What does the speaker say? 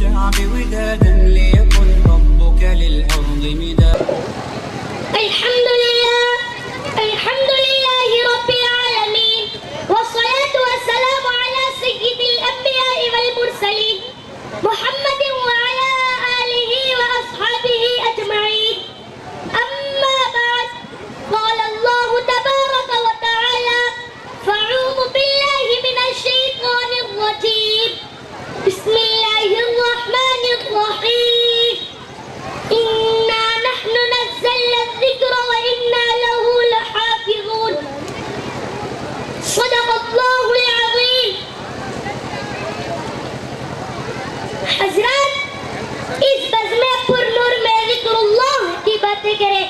الشعب ودادا ليكن ربك للأرض مدادا. الحمد لله رب العالمين، والصلاة والسلام على سيد الأنبياء والمرسلين محمد وعلى آله وأصحابه أجمعين. أما بعد، قال الله تبارك وتعالى: فأعوذ بالله من الشيطان الرجيم، بسم الله الرحمن الرحيم. إنا نحن نزلنا الذكر وإنا له لحافظون. صدق الله العظيم. حضرات، اس بزم پر نور میں ذکر اللہ کی باتیں کریں